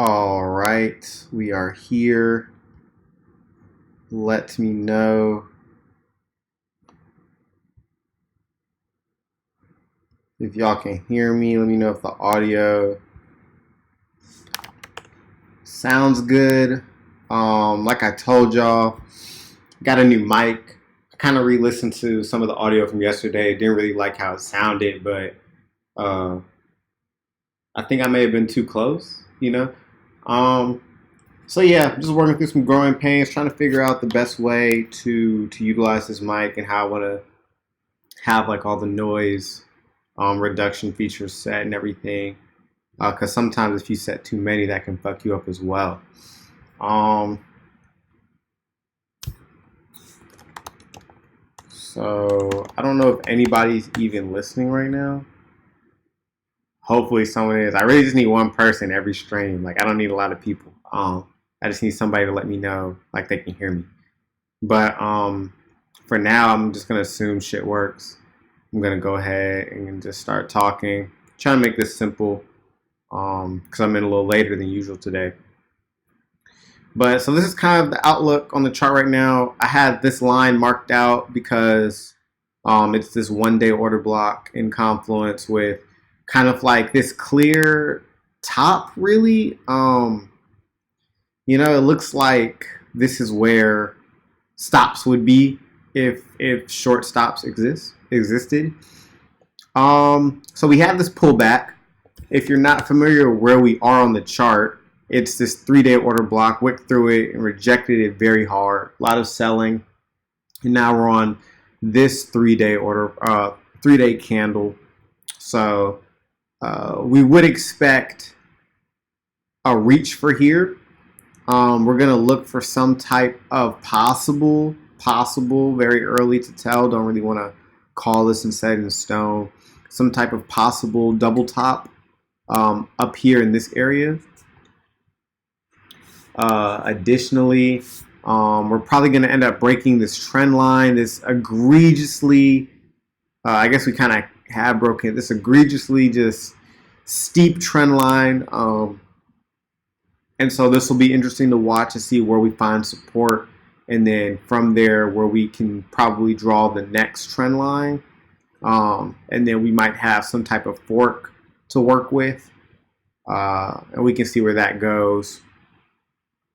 All right, we are here. Let me know if y'all can hear me. Let me know if the audio sounds good. Like I told y'all, got a new mic. I kind of re-listened to some of the audio from yesterday. Didn't really like how it sounded, but uh, I think I may have been too close. Um, So yeah, just working through some growing pains, trying to figure out the best way to utilize this mic and how I want to have like all the noise reduction features set and everything. Because sometimes if you set too many, that can fuck you up as well. Um, so I don't know if anybody's even listening right now. Hopefully someone is. I really just need one person every stream. Like I don't need a lot of people. I just need somebody to let me know like they can hear me. But for now, I'm just gonna assume shit works. I'm gonna go ahead and just start talking. Trying to make this simple, because I'm in a little later than usual today. But so this is kind of the outlook on the chart right now. I had this line marked out because it's this 1 day order block in confluence with kind of like this clear top, really. It looks like this is where stops would be if short stops existed. So we have this pullback. If you're not familiar with where we are on the chart, it's this 3 day order block, went through it and rejected it very hard. A lot of selling. And now we're on this 3 day order, 3 day candle. So we would expect a reach for here. We're going to look for some type of possible, very early to tell. Don't really want to call this and set it in stone. Some type of possible double top up here in this area. Additionally, we're probably going to end up breaking this trend line, this egregiously, I guess we kind of have broken this egregiously just steep trend line. And so this will be interesting to watch and see where we find support. And then from there, where we can probably draw the next trend line. And then we might have some type of fork to work with. And we can see where that goes.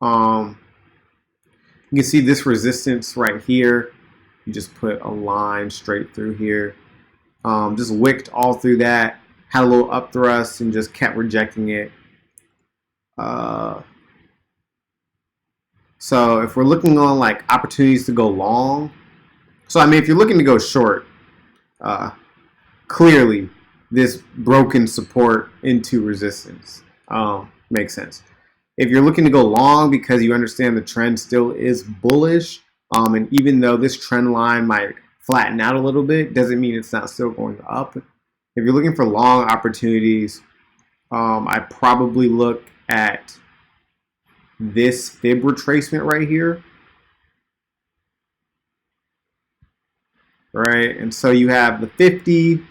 You can see this resistance right here. You just put a line straight through here. Just wicked all through that. Had a little up thrust and just kept rejecting it. So if we're looking on like opportunities to go long, so I mean if you're looking to go short, clearly this broken support into resistance makes sense. If you're looking to go long because you understand the trend still is bullish, and even though this trend line might flatten out a little bit, doesn't mean it's not still going up. If you're looking for long opportunities, I probably look at this fib retracement right here. Right, and so you have the 50,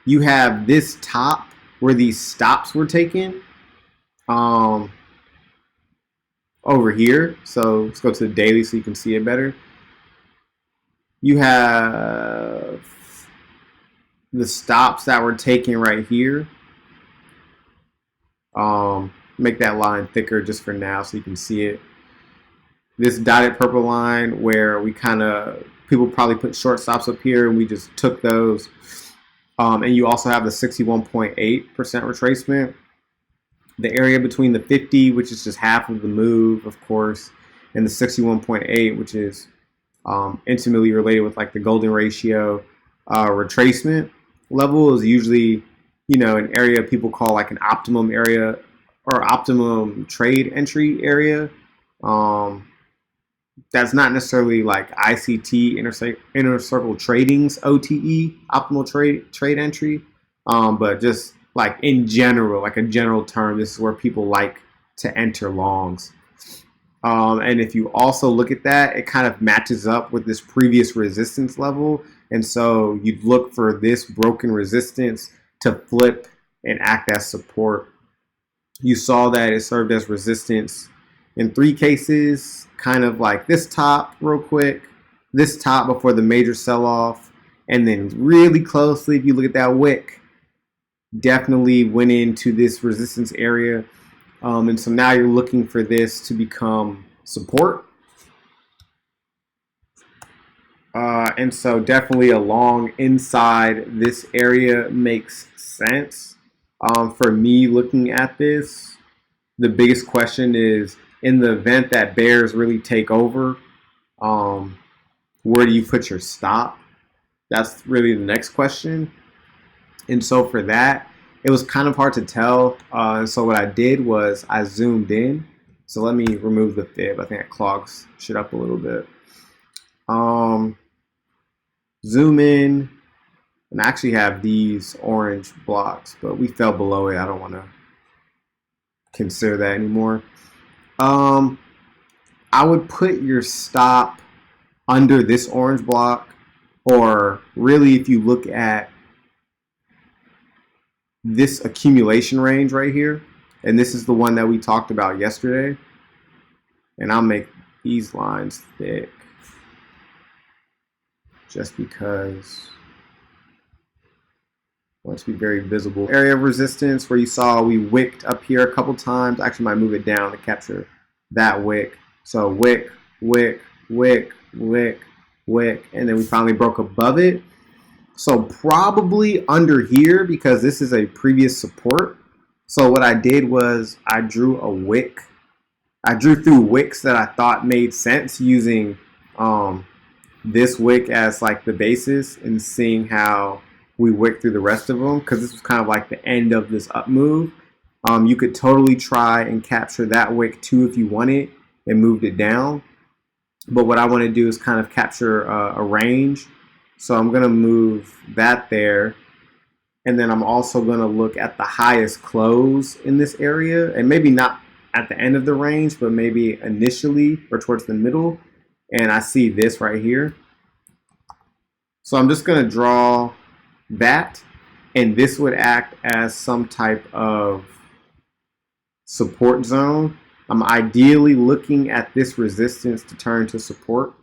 you have this top where these stops were taken over here. So let's go to the daily so you can see it better. You have the stops that were taken right here. Make that line thicker just for now so you can see it. This dotted purple line where we people probably put short stops up here and we just took those. And you also have the 61.8% retracement. The area between the 50, which is just half of the move, of course, and the 61.8, which is intimately related with like the golden ratio retracement level, is usually, an area people call like an optimum area or optimum trade entry area. That's not necessarily like ICT, inner circle trading's OTE, optimal trade entry, but just like in general, like a general term, this is where people like to enter longs. And if you also look at that, it kind of matches up with this previous resistance level. And so you'd look for this broken resistance to flip and act as support. You saw that it served as resistance in 3 cases, kind of like this top real quick, this top before the major sell-off, and then really closely, if you look at that wick, definitely went into this resistance area. And so now you're looking for this to become support. And so definitely a long inside this area makes sense. For me looking at this, the biggest question is, in the event that bears really take over, where do you put your stop? That's really the next question. And so for that, it was kind of hard to tell. So what I did was I zoomed in. So let me remove the fib. I think it clogs shit up a little bit. Zoom in, and I actually have these orange blocks, but we fell below it. I don't want to consider that anymore. I would put your stop under this orange block, or really if you look at this accumulation range right here, and this is the one that we talked about yesterday, and I'll make these lines thick just because I want it to be very visible. Area of resistance where you saw we wicked up here a couple times. I actually might move it down to capture that wick. So wick, wick, wick, wick, wick, and then we finally broke above it. So probably under here, because this is a previous support. So what I did was I drew a wick. I drew through wicks that I thought made sense using this wick as like the basis and seeing how we wick through the rest of them, because this was kind of like the end of this up move. You could totally try and capture that wick too if you wanted and moved it down. But what I want to do is kind of capture a range. So I'm going to move that there. And then I'm also going to look at the highest close in this area, and maybe not at the end of the range, but maybe initially or towards the middle. And I see this right here. So I'm just going to draw that, and this would act as some type of support zone. I'm ideally looking at this resistance to turn to support.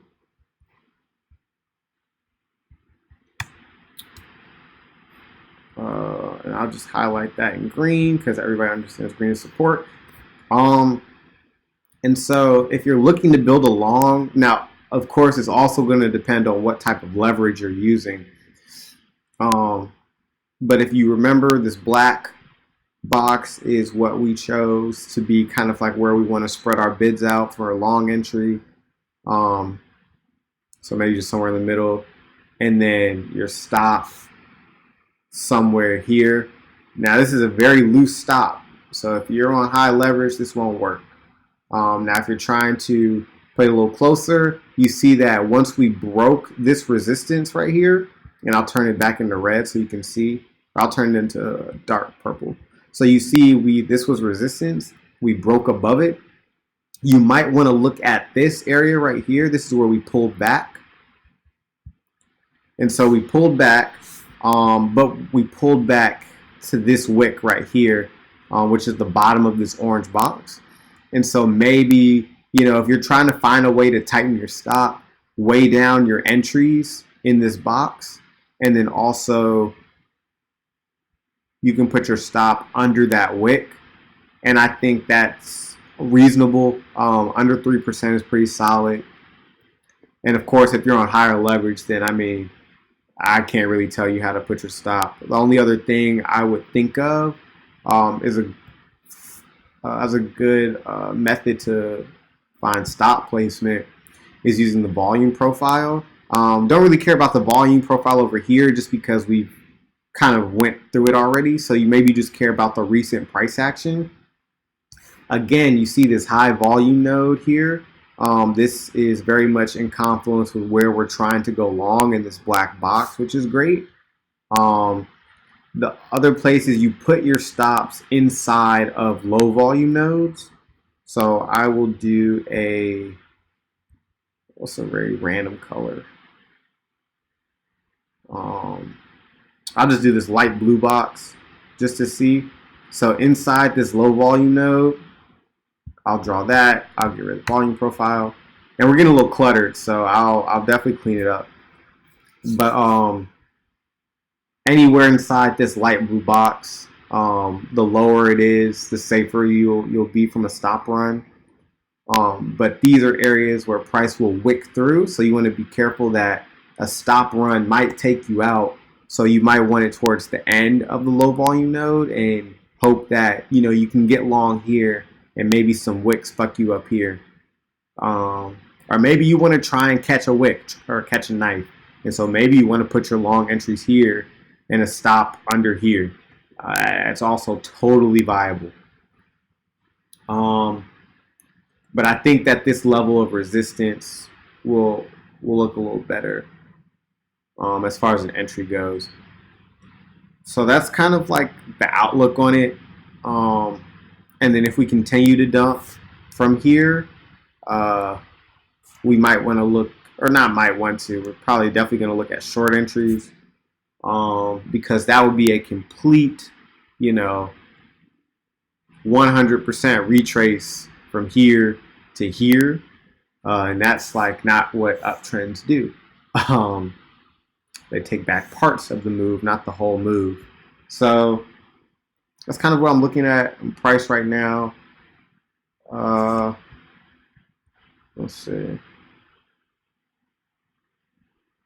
And I'll just highlight that in green because everybody understands green is support. And so if you're looking to build a long, now of course it's also going to depend on what type of leverage you're using. But if you remember, this black box is what we chose to be kind of like where we want to spread our bids out for a long entry. So maybe just somewhere in the middle, and then your stop somewhere here. Now this is a very loose stop, so if you're on high leverage, this won't work. Now if you're trying to play a little closer, you see that once we broke this resistance right here, and I'll turn it back into red so you can see, I'll turn it into dark purple. So you see this was resistance, we broke above it. You might want to look at this area right here. This is where we pulled back. And so we pulled back, but we pulled back to this wick right here, which is the bottom of this orange box. And so maybe, if you're trying to find a way to tighten your stop, weigh down your entries in this box, and then also you can put your stop under that wick. And I think that's reasonable. Under 3% is pretty solid. And of course, if you're on higher leverage, then I can't really tell you how to put your stop. The only other thing I would think of as a good method to find stop placement is using the volume profile. Don't really care about the volume profile over here just because we've kind of went through it already. So you maybe just care about the recent price action. Again, you see this high volume node here. This is very much in confluence with where we're trying to go long in this black box, which is great. The other places you put your stops inside of low volume nodes. So I will do what's a very random color. I'll just do this light blue box just to see. So inside this low volume node, I'll draw that. I'll get rid of the volume profile, and we're getting a little cluttered, so I'll definitely clean it up. But anywhere inside this light blue box, the lower it is, the safer you'll be from a stop run. But these are areas where price will wick through, so you want to be careful that a stop run might take you out. So you might want it towards the end of the low volume node and hope that you can get long here and maybe some wicks fuck you up here. Or maybe you want to try and catch a wick or catch a knife, and so maybe you want to put your long entries here and a stop under here. It's also totally viable. But I think that this level of resistance will look a little better as far as an entry goes. So that's kind of like the outlook on it. And then if we continue to dump from here, we might want to look, or not might want to, we're probably definitely going to look at short entries because that would be a complete, 100% retrace from here to here, and that's like not what uptrends do. They take back parts of the move, not the whole move. So that's kind of what I'm looking at in price right now. Let's see.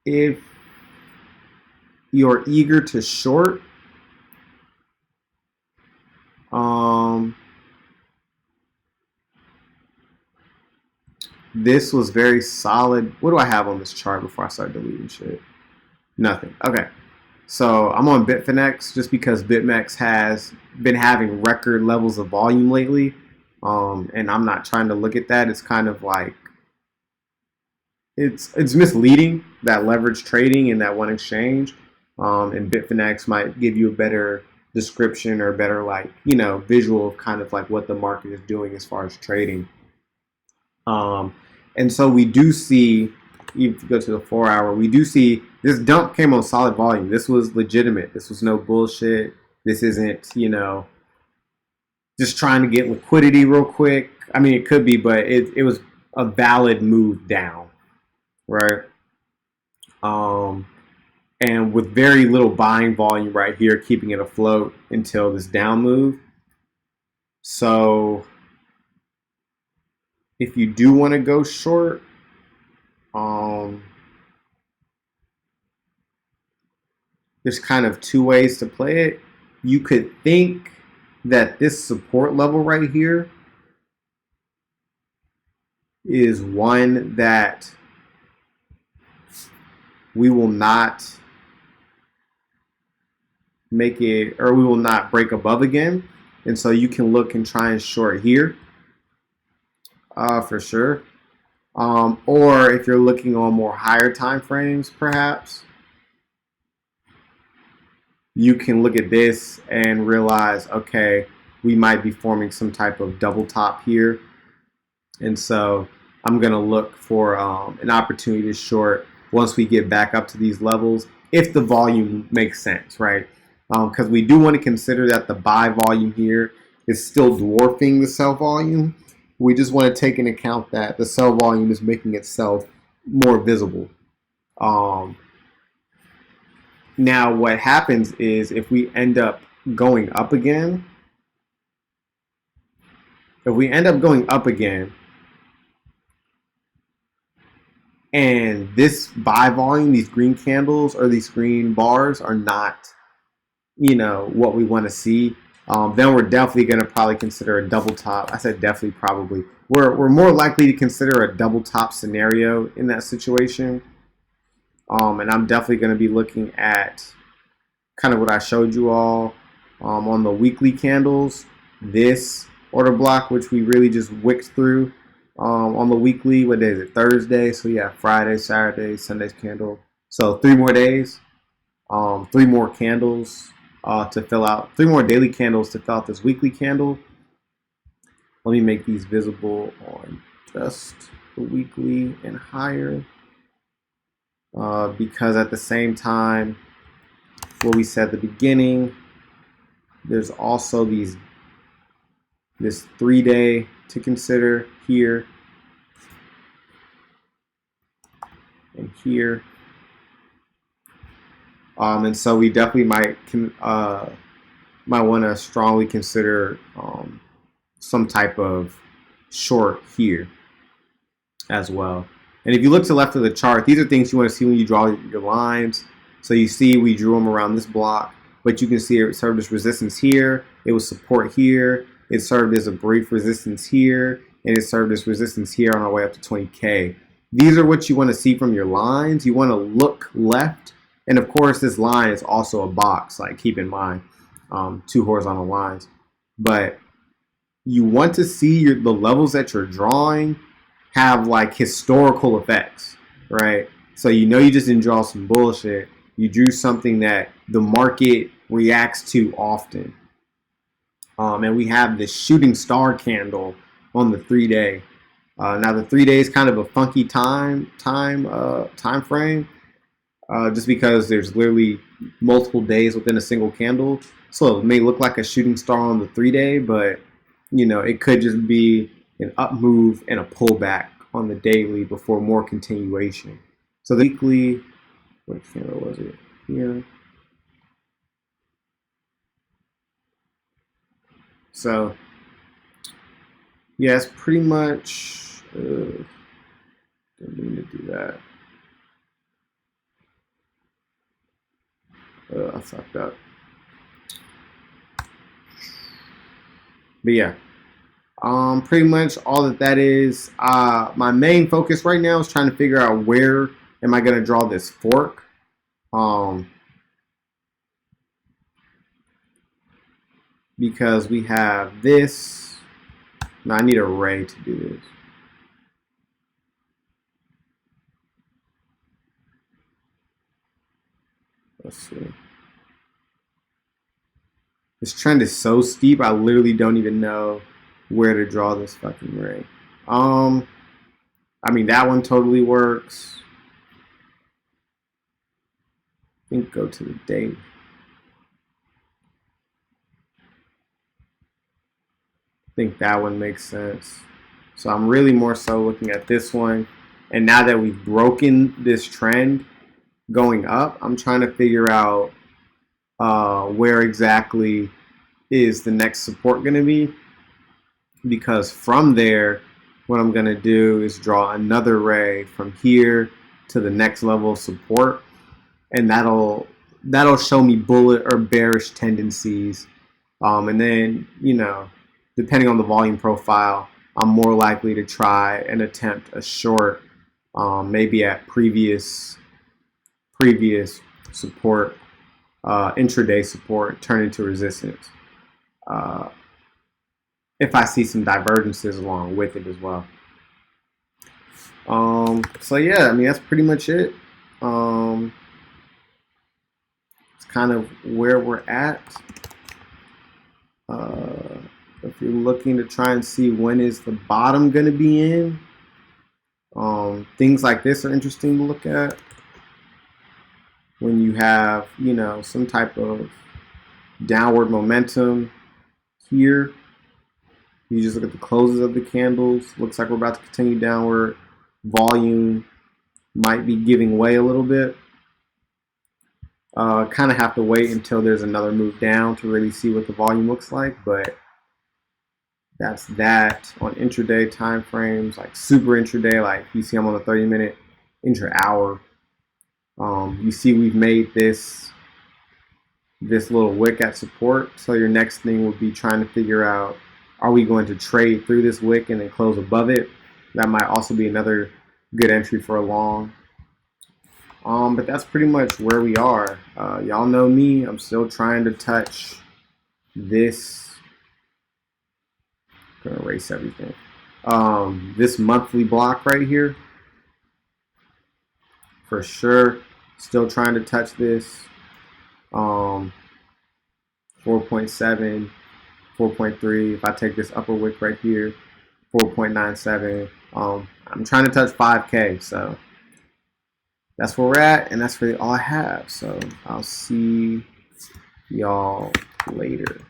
If you're eager to short, this was very solid. What do I have on this chart before I start deleting shit? Nothing. Okay. So I'm on Bitfinex just because BitMEX has been having record levels of volume lately. And I'm not trying to look at that. It's kind of like, it's misleading, that leverage trading in that one exchange. And Bitfinex might give you a better description or better visual of kind of like what the market is doing as far as trading. And so we do see, if you go to the 4 hour, we do see this dump came on solid volume. This was legitimate. This was no bullshit. This isn't, just trying to get liquidity real quick. I mean, it could be, but it was a valid move down, right? And with very little buying volume right here, keeping it afloat until this down move. So if you do want to go short, there's kind of two ways to play it. You could think that this support level right here is one that we will not make it, or we will not break above again. And so you can look and try and short here for sure. Or if you're looking on more higher time frames, perhaps, you can look at this and realize, okay, we might be forming some type of double top here. And so I'm going to look for an opportunity to short once we get back up to these levels, if the volume makes sense, right? Because we do want to consider that the buy volume here is still dwarfing the sell volume. We just want to take into account that the sell volume is making itself more visible. Now, what happens is if we end up going up again, and this buy volume, these green candles or these green bars are not, what we want to see, then we're definitely going to probably consider a double top. I said definitely, probably. We're more likely to consider a double top scenario in that situation. And I'm definitely going to be looking at kind of what I showed you all on the weekly candles. This order block, which we really just wicked through on the weekly. What day is it? Thursday. So yeah, Friday, Saturday, Sunday's candle. So 3 more days, 3 more candles to fill out, 3 more daily candles to fill out this weekly candle. Let me make these visible on just the weekly and higher. Because at the same time, what we said at the beginning, There's also this 3-day to consider here and here. And so we definitely might want to strongly consider some type of short here as well. And if you look to the left of the chart, these are things you want to see when you draw your lines. So you see we drew them around this block, but you can see it served as resistance here, it was support here, it served as a brief resistance here, and it served as resistance here on our way up to 20K. These are what you want to see from your lines. You want to look left, and of course this line is also a box, like keep in mind, 2 horizontal lines. But you want to see the levels that you're drawing have like historical effects, right? So you know you just didn't draw some bullshit. You drew something that the market reacts to often. And we have this shooting star candle on the 3-day. Now the 3-day is kind of a funky time frame, just because there's literally multiple days within a single candle. So it may look like a shooting star on the 3-day, but you know it could just be an up move and a pullback on the daily before more continuation. So the weekly, what candle was it here? So yeah, it's pretty much didn't mean to do that. I fucked up. But yeah, pretty much all that is. My main focus right now is trying to figure out where am I going to draw this fork. Because we have this. Now I need a ray to do this. Let's see. This trend is so steep, I literally don't even know where to draw this fucking ray. I mean, that one totally works. I think go to the date. I think that one makes sense. So I'm really more so looking at this one. And now that we've broken this trend going up, I'm trying to figure out where exactly is the next support going to be. Because from there, what I'm going to do is draw another ray from here to the next level of support. And that'll show me bullish or bearish tendencies. And then, you know, depending on the volume profile, I'm more likely to try and attempt a short, maybe at previous support, intraday support, turn into resistance. If I see some divergences along with it as well. So yeah, I mean that's pretty much it. It's kind of where we're at. If you're looking to try and see when is the bottom going to be in, things like this are interesting to look at. When you have, you know, some type of downward momentum here, you just look at the closes of the candles. Looks like we're about to continue downward. Volume might be giving way a little bit. Kind of have to wait until there's another move down to really see what the volume looks like, but that's that on intraday time frames, like super intraday, like you see I'm on the 30-minute, intra-hour. You see we've made this little wick at support, so your next thing would be trying to figure out, are we going to trade through this wick and then close above it? That might also be another good entry for a long. But that's pretty much where we are. Y'all know me, I'm still trying to touch this. I'm gonna erase everything. This monthly block right here. For sure, still trying to touch this. 4.7, 4.3. If I take this upper wick right here, 4.97. I'm trying to touch 5K, so that's where we're at, and that's really all I have. So I'll see y'all later.